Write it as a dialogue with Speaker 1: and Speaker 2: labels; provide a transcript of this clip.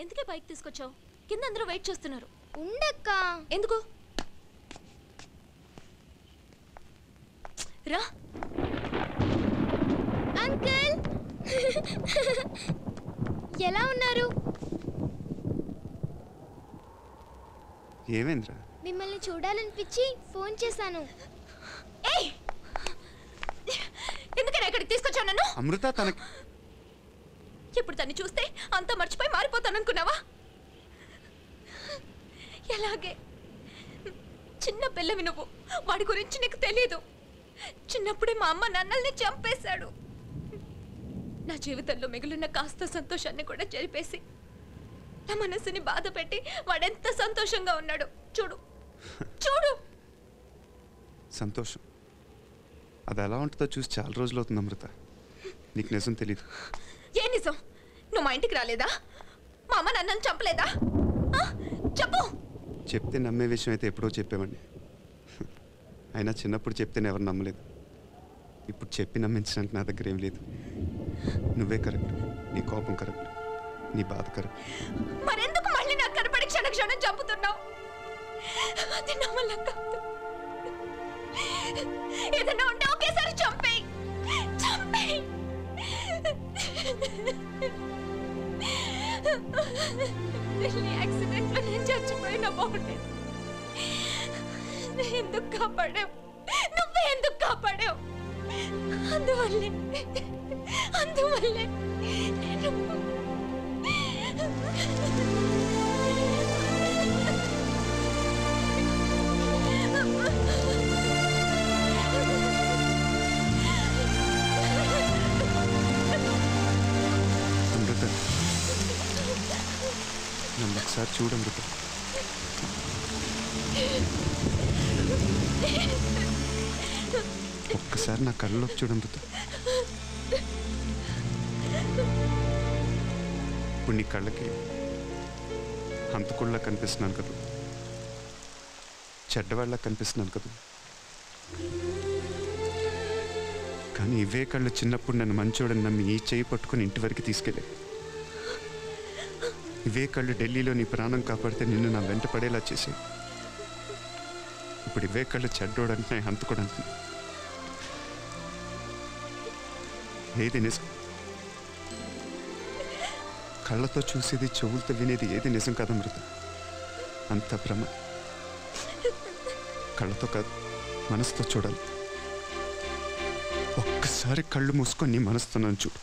Speaker 1: ఎందుకే బైక్ తీసుకొచ్చావు? కింద అందరూ వెయిట్ చేస్తున్నారు.
Speaker 2: ఉండక్క.
Speaker 1: ఎందుకు? రా.
Speaker 2: అంకుల్ ఎలా ఉన్నారు?
Speaker 3: ఏమేంద్రా?
Speaker 2: మిమ్మల్ని చూడాలనిపించి ఫోన్ చేశాను.
Speaker 1: ఏయ్, ఎందుకని ఇక్కడికి తీసుకొచ్చావు నన్ను?
Speaker 3: అమృత తనకి
Speaker 1: ఇప్పుడు తన్ని చూస్తే అంతా మర్చిపోయి మారిపోతాననుకున్నావా? ఎలాగే చిన్న పిల్లవి నువ్వు. వాడి గురించి నీకు తెలీదు. చిన్నప్పుడే మా అమ్మ నన్నల్ని చంపేశాడు. నా జీవితంలో మిగిలిన కాస్త సంతోషాన్ని కూడా చెరిపేసి నా మనసుని బాధ పెట్టి వాడెంత సంతోషంగా ఉన్నాడు చూడు చూడు.
Speaker 3: సంతోషం అది ఎలా ఉంటుందో చూసి చాలా రోజులు అవుతుంది అమృత. నీకు నిజం తెలీదు.
Speaker 1: ఏ నిజం? నువ్వు మా ఇంటికి రాలేదా? మా అమ్మ నన్ను చంపలేదా? చెప్పు.
Speaker 3: చెప్తే నమ్మే విషయం అయితే ఎప్పుడో చెప్పేవాడిని. అయినా చిన్నప్పుడు చెప్తేనే ఎవరు నమ్మలేదు. ఇప్పుడు చెప్పి నమ్మించడానికి నా దగ్గర ఏం లేదు. నువ్వే కరెక్ట్. నీ కోపం కరెక్ట్. నీ బాధ కరెక్ట్.
Speaker 1: మరెందుకు మళ్ళీ నాకు కనపడి క్షణ క్షణం చంపుతున్నావు? అది నా వల్ల కాదు. ఏదన్నా ఉంటే ఒకేసారి చంపేయి. చంపేయి. యాక్సిడెంట్లో నేను చచ్చిపోయినా బాగుండేది. ఎందుకు కాపాడావు? నువ్వే ఎందుకు కాపాడావు? అందువల్లే నేను
Speaker 3: అమృత నన్ను ఒకసారి చూడు అమృత. ఒక్కసారి నా కళ్ళలోకి చూడు అమృత. ఇప్పుడు నీ కళ్ళకి హంతకుళ్ళ కనిపిస్తున్నాను కదా, చెడ్డవాళ్ళ కనిపిస్తున్నాను కదా. కానీ ఇవే కళ్ళు చిన్నప్పుడు నన్ను మంచోడని నమ్మి ఈ చేయి పట్టుకుని ఇంటి వరకు తీసుకెళ్ళే. ఇవే కళ్ళు ఢిల్లీలో నీ ప్రాణం కాపాడితే నిన్ను నా వెంట పడేలా చేసే. ఇప్పుడు ఇవే కళ్ళు చెడ్డోడంటున్నాయి, హంతకుడంటున్నాయి. ఏది నిజం? కళ్ళతో చూసేది, చెవులతో వినేది ఏది నిజం కాదు అమృత. అంత భ్రమ. కళ్ళతో కాదు, మనసుతో చూడాలి. ఒక్కసారి కళ్ళు మూసుకొని నీ మనసుతో నన్ను చూడు.